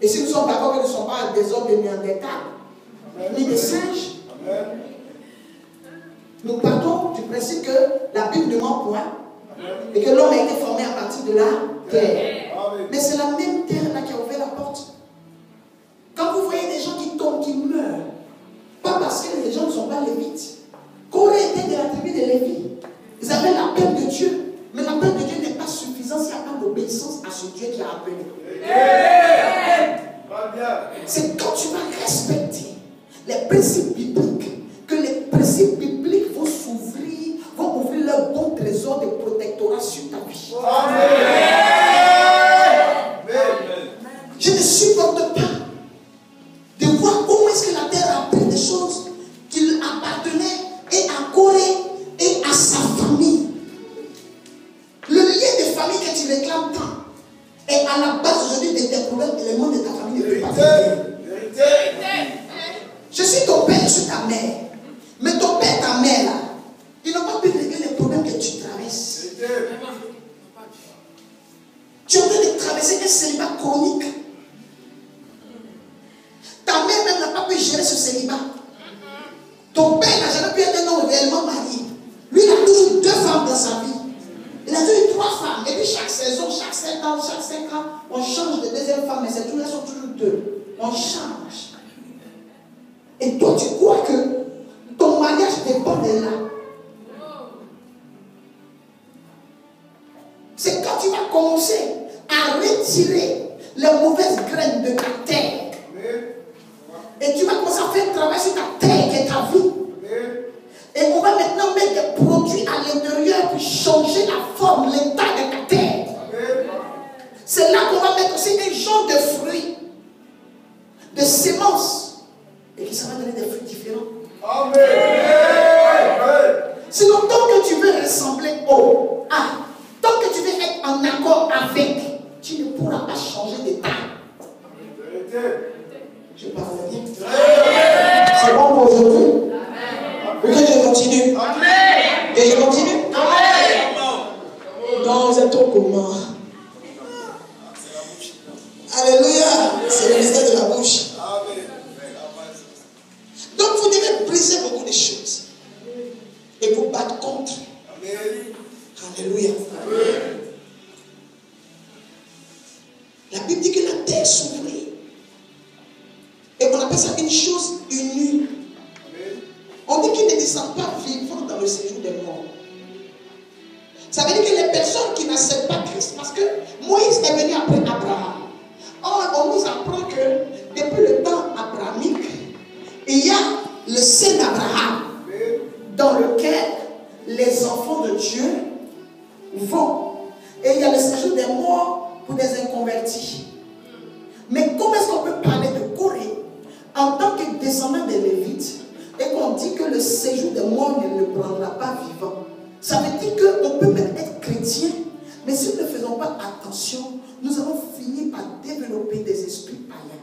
Et si nous sommes d'accord que nous ne sommes pas des hommes de Néandertal, ni des singes, nous partons du principe que la Bible ne ment point et que l'homme a été formé à partir de la terre. Mais c'est la même terre là qui a ouvert la porte. Quand vous voyez des gens qui tombent, qui meurent, pas parce que les gens ne sont pas lévites. Corée était de la tribu de Lévi. Ils avaient l'appel de Dieu. Mais l'appel de Dieu n'est pas suffisant s'il n'y a pas d'obéissance à ce Dieu qui a appelé. C'est quand tu vas respecter les principes bibliques que les principes bibliques vont s'ouvrir, vont ouvrir leur bon trésor de protectorat sur ta vie. Je ne supporte pas de voir comment est-ce que la terre a pris des choses qui appartenaient et à Corée et à sa famille. Le lien de famille que tu réclames tant est à la base aujourd'hui de tes problèmes et le monde de ta famille ne peut pas t'aider. Je suis ton père, je suis ta mère. Mais ton père, ta mère là, ils n'ont pas pu régler les problèmes que tu traverses. Tu es en train de traverser un célibat chronique. Ta mère même n'a pas pu gérer ce célibat. Ton père n'a jamais pu être un homme réellement marié. Lui, il a toujours 2 femmes dans sa vie. Il a toujours 3 femmes. Et puis chaque saison, chaque 5 ans, on change de deuxième femme. Mais elles sont toujours 2. On change. Et toi, tu crois que ton mariage dépend de là. C'est quand tu vas commencer à retirer les mauvaises graines de ta terre. Et tu vas commencer à faire un travail sur ta terre qui est ta vie. Et on va maintenant mettre des produits à l'intérieur pour changer la forme, l'état de ta terre. C'est là qu'on va mettre aussi un genre de fruits, de semences. Et que ça va donner des fruits différents. Sinon, tant que tu veux ressembler au A, tant que tu veux être en accord avec, tu ne pourras pas changer d'état. Je parle bien. C'est bon pour aujourd'hui? Ou que je continue? Et je continue? Non, vous êtes trop comment? Alléluia. C'est le mystère de la bouche. Donc vous devez briser beaucoup de choses et vous battre contre. Alléluia. La Bible dit que la terre s'ouvrit. Et on appelle ça une chose unie. On dit qu'il ne descend pas vivant dans le séjour des morts. Ça veut dire que les personnes qui n'acceptent pas Christ, parce que Moïse est venu après Abraham. Or, on nous apprend que depuis le temps abrahamique, il y a le sein d'Abraham dans lequel les enfants de Dieu vont. Et il y a le séjour des morts pour des inconvertis. Mais comment est-ce qu'on peut parler de Corée en tant que descendant des Lévites et qu'on dit que le séjour des morts ne le prendra pas vivant? Ça veut dire qu'on peut même être chrétien, mais si nous ne faisons pas attention, nous allons finir par développer des esprits païens.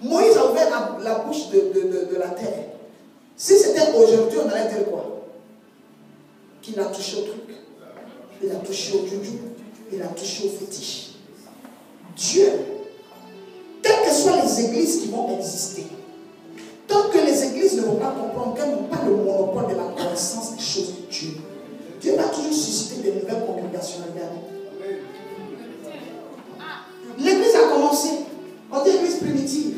Moïse a ouvert la bouche de la terre. Si c'était aujourd'hui, on allait dire quoi? Qu'il a touché au truc. Il a touché au juju. Il a touché au fétiche. Dieu, quelles que soient les églises qui vont exister, tant que les églises ne vont pas comprendre qu'elles n'ont pas le monopole de la connaissance des choses de Dieu, Dieu va toujours susciter de nouvelles congrégations. L'église a commencé. On dit l'église primitive.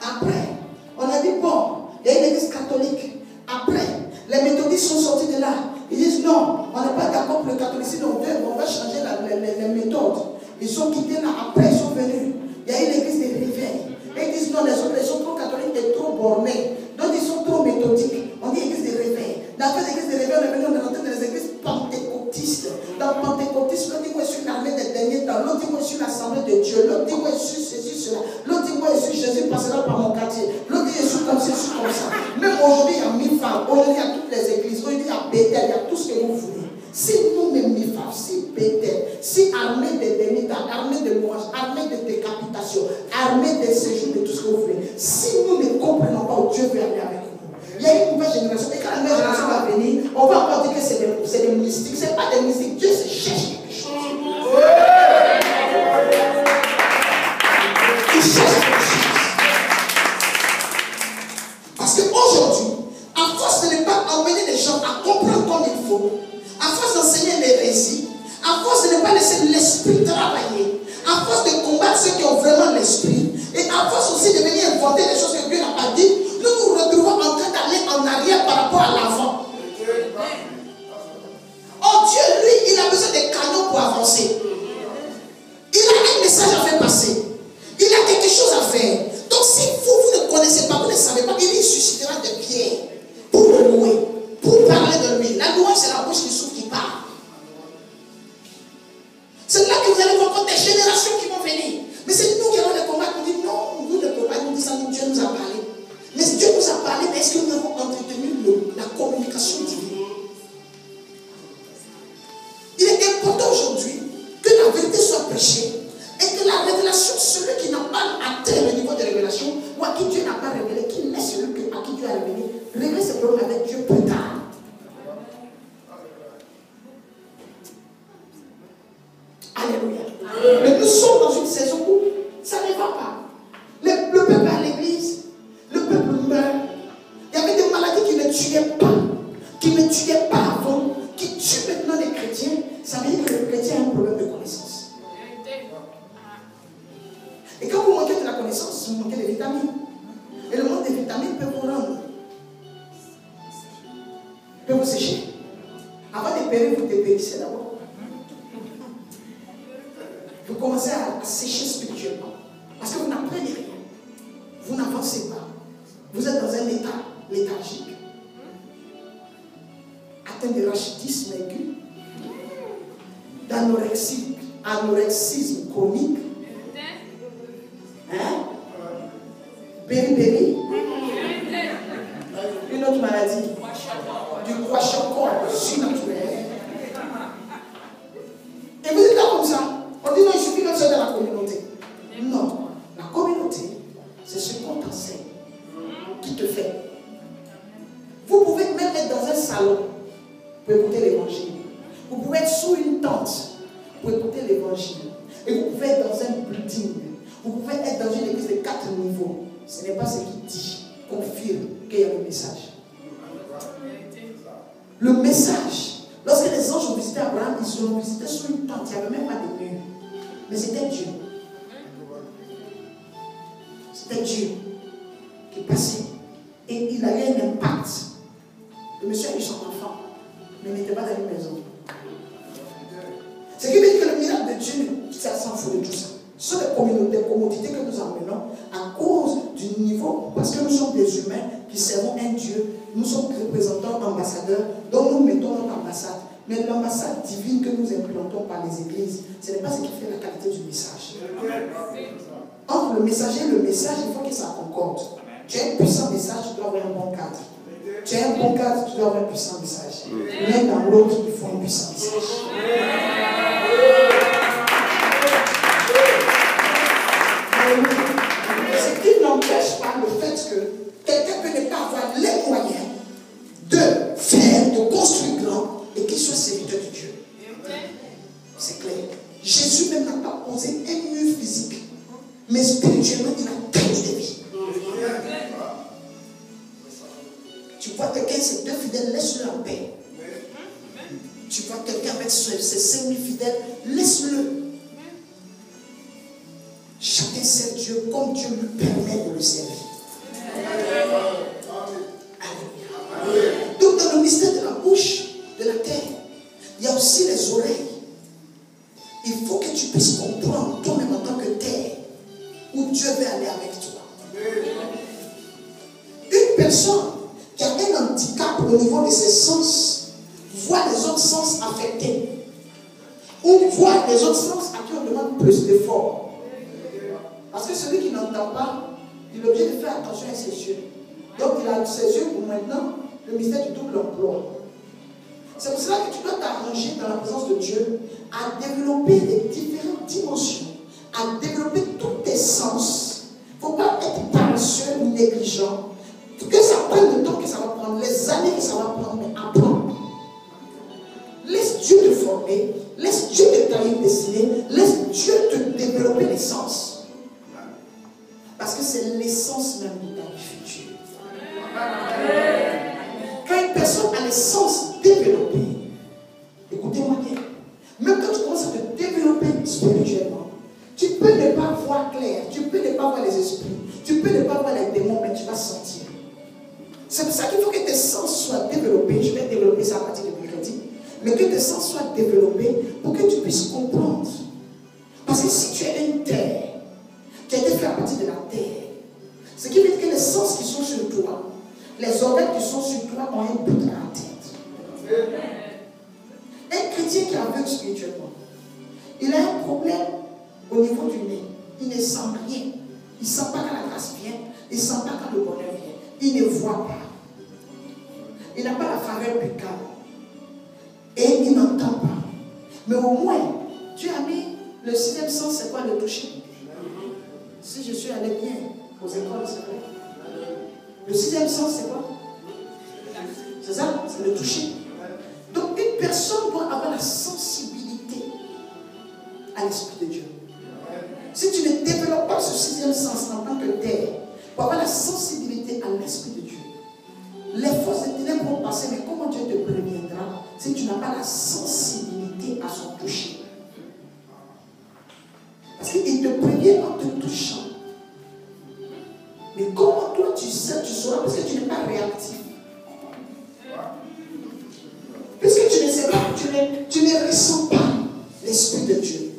Après, on a dit bon, il y a une église catholique. Après, les méthodistes sont sortis de là. Ils disent non, on n'est pas d'accord pour le catholicisme, on va changer les méthodes. Ils sont quittés là, après ils sont venus. Il y a eu l'église des réveils. Et ils disent non, les autres ils sont trop catholiques et trop bornés. Donc ils sont trop méthodiques. On dit église des réveils. Dans les églises des réveils, on est venu, on est rentré dans les églises pentecôtistes. Dans le pentecôtisme, l'autre dit moi je suis l'armée des derniers temps. L'autre dit moi je suis l'assemblée de Dieu. L'autre dit moi je suis ceci, cela. L'autre dit moi je suis Jésus passera par mon quartier. L'autre dit je suis comme ça, je suis comme ça. Même aujourd'hui il y a 1000 femmes. Aujourd'hui il y a toutes les églises. Aujourd'hui il y a Bethel, il y a tout ce que vous voulez. Si nous-mêmes, Mifa, si Bethel, si armée de dénita, armée de louange, armée de décapitation, armée de séjour, de tout ce que vous voulez, si nous ne comprenons pas où Dieu veut aller avec nous, il y a une nouvelle génération. Et quand la nouvelle génération va venir, on va encore dire que c'est des mystiques. Ce n'est pas des mystiques. Dieu se cherche quelque chose. pas laisser l'esprit travailler, à force de combattre ceux qui ont vraiment l'esprit, et à force aussi de venir inventer des choses que Dieu n'a pas dit, nous nous retrouvons en train d'aller en arrière par rapport à l'avant. Oh Dieu, lui, il a besoin de canaux pour avancer. Il a un message à faire passer. Il a quelque chose à faire. Donc si vous ne connaissez pas, vous ne savez pas, il suscitera des pierres pour le louer, pour parler de lui. La louange, c'est la bouche qui souffle, qui parle. C'est là que vous allez voir encore des générations qui vont venir. Mais c'est nous qui allons les combattre. On dit non, nous ne pouvons pas nous dire ça, Dieu nous a parlé. Mais Dieu nous a parlé, mais est-ce que nous avons entretenu la communication divine? Il est important aujourd'hui que la vérité soit prêchée et que la révélation, celui qui n'a pas atteint le niveau de révélation ou à qui Dieu n'a pas révélé, qu'il laisse celui à qui Dieu a révélé, régler ses problèmes avec Dieu plus tard. Alléluia. Mais nous sommes dans une saison où ça ne va pas. Le peuple à l'église, le peuple meurt. Il y avait des maladies qui ne tuaient pas avant, qui tuent maintenant les chrétiens. Ça veut dire que le chrétien a un problème de connaissance. Et quand vous manquez de la connaissance, vous manquez des vitamines. Et le manque des vitamines peut vous rendre, peut vous sécher. Avant de périr, vous dépérissez d'abord. Vous commencez à sécher spirituellement. Parce que vous n'apprenez rien. Vous n'avancez pas. Vous êtes dans un état léthargique. Atteint de rachitisme aigu, d'anorexisme chronique, hein? Béri-béri, une autre maladie, du kwashiorkor surnaturel. Et vous êtes là comme ça. On dit non, il suffit de faire dans la communauté. Non, la communauté, c'est ce qu'on t'enseigne qui te fait. Vous pouvez même être dans un salon pour écouter l'évangile. Vous pouvez être sous une tente pour écouter l'évangile. Et vous pouvez être dans un building. Vous pouvez être dans une église de 4 niveaux. Ce n'est pas ce qui dit, confirme qu'il y a le message. Le message, lorsque les anges ont visité Abraham, ils ont visité sous une tente. Il n'y avait même pas de mur. Mais c'était Dieu. C'était Dieu qui passait. Et il avait un impact. Le monsieur a eu son enfant, mais il n'était pas dans une maison. Ce qui veut dire que le miracle de Dieu, ça s'en fout de tout ça. Ce sont des commodités que nous emmenons à cause du niveau, parce que nous sommes des humains qui servons un Dieu. Nous sommes représentants, ambassadeurs, donc nous mettons notre ambassade. Mais l'ambassade divine que nous implantons par les églises, ce n'est pas ce qui fait la qualité du message. Entre le messager et le message, il faut que ça concorde. Tu as un puissant message, tu dois avoir un bon cadre. Tu as un bon cadre, tu dois avoir un puissant message. L'un dans l'autre, il faut un puissant message. Ce qui n'empêche pas le fait que quelqu'un peut ne pas avoir les moyens de faire, de construire grand et qu'il soit serviteur de Dieu. C'est clair. Jésus même n'a pas posé un mur physique, mais spirituellement, il a gagné des vies. Tu vois quelqu'un, ses 2 fidèles, laisse-le en paix. Tu vois quelqu'un avec ses 5000 fidèles, laisse-le. Chacun sert Dieu comme Dieu lui permet de le servir. Alléluia. Donc dans le mystère de la bouche, de la terre, il y a aussi les oreilles. Il faut que tu puisses comprendre toi-même en tant que terre où Dieu veut aller avec toi. Une personne qui a un handicap au niveau de ses sens voit les autres sens affectés. Ou voit les autres sens à qui on demande plus d'efforts. Parce que celui qui n'entend pas, il est obligé de faire attention à ses yeux. Donc il a ses yeux pour maintenant le mystère du double emploi. C'est pour cela que tu dois t'arranger dans la présence de Dieu à développer les différentes dimensions, à développer tous tes sens. Il ne faut pas être paresseux ou négligent. Que ça prenne le temps que ça va prendre, les années que ça va prendre, mais apprends. Laisse Dieu te former, laisse Dieu te donner une destinée, laisse Dieu te développer les sens. Parce que c'est l'essence même de ta vie future. Quand une personne a les sens développés, écoutez-moi bien, même quand tu commences à te spirituellement. Tu peux ne pas voir clair, tu peux ne pas voir les esprits, tu peux ne pas voir les démons, mais tu vas sentir. C'est pour ça qu'il faut que tes sens soient développés. Je vais développer ça à partir de mercredi. Mais que tes sens soient développés pour que tu puisses comprendre. Parce que si tu es une terre, tu as été fait à partir de la terre. Ce qui veut dire que les sens qui sont sur toi, les organes qui sont sur toi ont un but à atteindre. Un chrétien qui est aveugle spirituellement, il a un problème au niveau du nez. Il ne sent rien. Il ne sent pas quand la grâce vient. Il ne sent pas quand le bonheur vient. Il ne voit pas. Il n'a pas la faveur buccale. Et il n'entend pas. Mais au moins, Dieu a mis le sixième sens, c'est quoi? Le toucher. Si je suis allé bien aux écoles, c'est vrai. Le sixième sens, c'est quoi? C'est ça? C'est le toucher. Donc une personne doit avoir la sensibilité à l'Esprit de Dieu. Si tu ne développes pas ce sixième sens en tant que terre, pour avoir la sensibilité à l'Esprit de Dieu, les forces de ténèbres vont passer, mais comment Dieu te préviendra si tu n'as pas la sensibilité à son toucher? Parce qu'il te prévient en te touchant. Mais comment toi tu sais, tu sauras, parce que tu n'es pas réactif. Puisque tu ne sais pas, tu ne ressens pas l'Esprit de Dieu.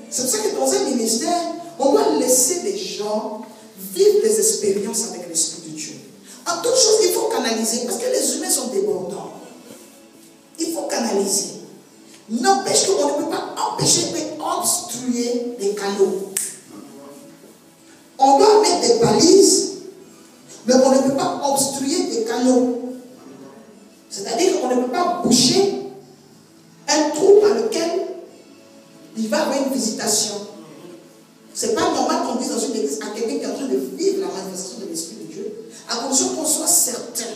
C'est pour ça que dans un ministère, on doit laisser les gens vivre des expériences avec l'Esprit de Dieu. En toute chose, il faut canaliser, parce que les humains sont débordants. Il faut canaliser. N'empêche qu'on ne peut pas empêcher, mais obstruer les canaux. On doit mettre des balises, mais on ne peut pas obstruer des canaux. C'est-à-dire qu'on ne peut pas boucher un trou dans lequel il va y avoir une visitation. Ce n'est pas normal qu'on dise dans une église à quelqu'un qui est en train de vivre la manifestation de l'Esprit de Dieu, à condition qu'on soit certain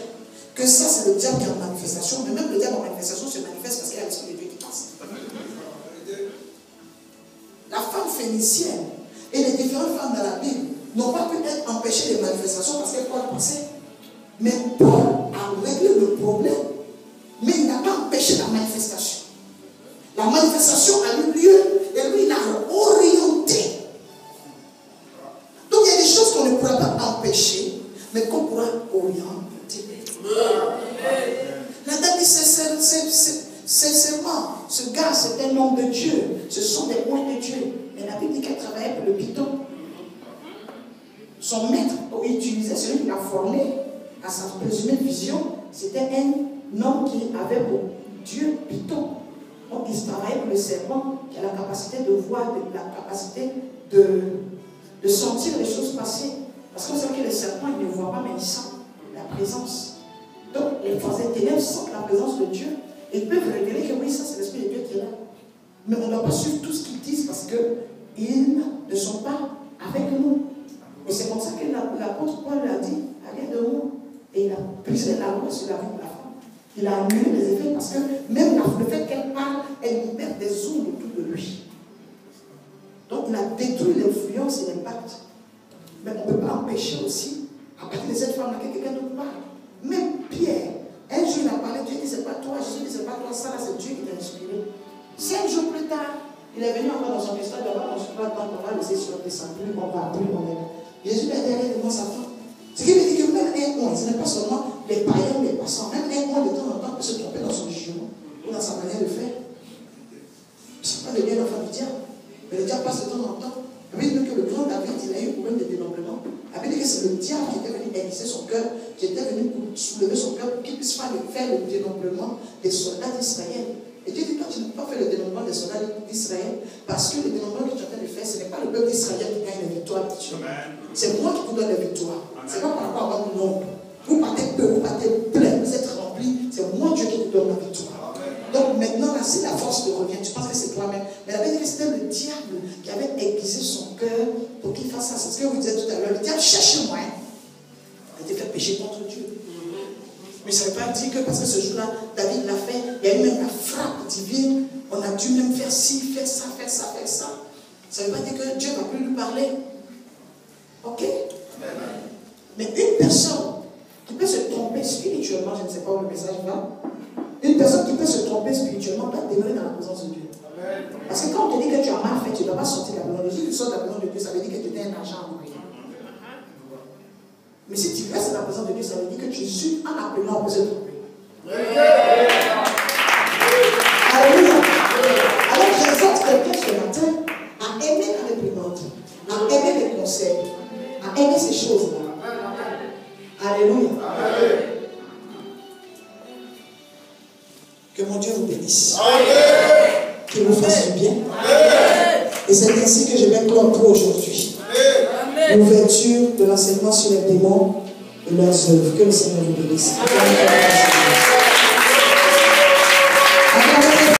que ça c'est le diable qui est en manifestation, mais même le diable en manifestation se manifeste parce qu'il y a l'Esprit de Dieu qui passe. La femme phénicienne et les différentes femmes dans la Bible n'ont pas pu être empêchées des manifestations parce qu'elles Paul passait. Mais Paul a réglé le problème, mais il n'a pas empêché la manifestation. La manifestation a eu lieu et lui il a orienté. Donc il y a des choses qu'on ne pourra pas empêcher, mais qu'on pourra orienter. La dame dit sincèrement, ce gars c'est un homme de Dieu, ce sont des points de Dieu. Mais la Bible dit qu'elle travaillait pour le python. Son maître utilisait celui qui l'a formé à sa présumée vision, c'était un homme qui avait pour Dieu python. Donc il travaillait pour le serpent qui a la capacité de voir, la capacité de sentir les choses passer. Parce qu'on sait que les serpents, ils ne voient pas, mais ils sentent la présence. Donc les forces des ténèbres sentent la présence de Dieu. Et ils peuvent révéler que oui, ça c'est l'Esprit de Dieu qui est là. Mais on ne doit pas suivre tout ce qu'ils disent parce qu'ils ne sont pas avec nous. Et c'est comme ça que l'apôtre Paul a dit, allez de nous. Et il a brisé la loi sur la vie de la femme. Il a annulé les effets parce que même le fait qu'elle parle, elle libère des ondes autour de lui. Donc il a détruit l'influence et l'impact. Mais on ne peut pas empêcher aussi, à partir de cette femme-là, que quelqu'un d'autre parle. Même Pierre, un jour il a parlé, Dieu dit c'est pas toi, Jésus dit c'est pas toi, ça là c'est Dieu qui t'a inspiré. 5 jours plus tard, il est venu encore dans son histoire, d'abord on ne se pas tant qu'on va laisser sur descendre, plus on va, plus on est. Jésus est derrière devant sa femme. Ce qui veut dire que même un mois, ce n'est pas seulement les païens, les passants, même un mois de temps en temps peut se tromper dans son jugement ou dans sa manière de faire. Ce n'est pas de bien l'enfant du diable, mais le diable passe de temps en temps. La Bible dit que le grand David, il a eu un problème de dénombrement. La Bible dit que c'est le diable qui était venu aiguiser son cœur, qui était venu pour soulever son cœur pour qu'il puisse faire le dénombrement des soldats d'Israël. Et Dieu dit, toi, tu n'as pas fait le dénombrement des soldats d'Israël parce que le dénombrement que tu es en train de faire, ce n'est pas le peuple d'Israël qui gagne la victoire. C'est moi qui vous donne la victoire. Ce n'est pas par rapport à votre nombre. Vous partez peu, vous partez plein, vous êtes remplis. C'est moi Dieu qui vous donne la victoire. Donc maintenant, là, si la force te revient, tu penses que c'est toi-même. Mais la Bible dit que c'était le diable qui avait aiguisé son cœur pour qu'il fasse ça. C'est ce que vous disiez tout à l'heure. Le diable cherche un moyen de te faire pécher contre Dieu. Mais ça ne veut pas dire que parce que ce jour-là, David l'a fait, il y a eu même la frappe divine. On a dû même faire ci, faire ça, faire ça, faire ça. Ça ne veut pas dire que Dieu ne va plus lui parler. Ok? Mais une personne qui peut se tromper spirituellement, je ne sais pas où le message va, une personne qui peut se tromper spirituellement doit demeurer dans la présence de Dieu. Parce que quand on te dit que tu as mal pas sorti de la maison de Dieu. Si tu sors de la maison de Dieu, ça veut dire que tu as un argent en prière. Mais si tu restes dans la présence de Dieu, ça veut dire que tu suis en appelant pour se tromper. Alléluia. Alors j'exhorte quelqu'un ce matin à aimer la réprimande, à aimer les conseils, à aimer ces choses-là. Alléluia. Que mon Dieu vous bénisse. Qu'il vous fasse du bien. Et c'est ainsi que je vais clore pour aujourd'hui. L'ouverture de l'enseignement sur les démons et leurs œuvres. Que le Seigneur vous bénisse.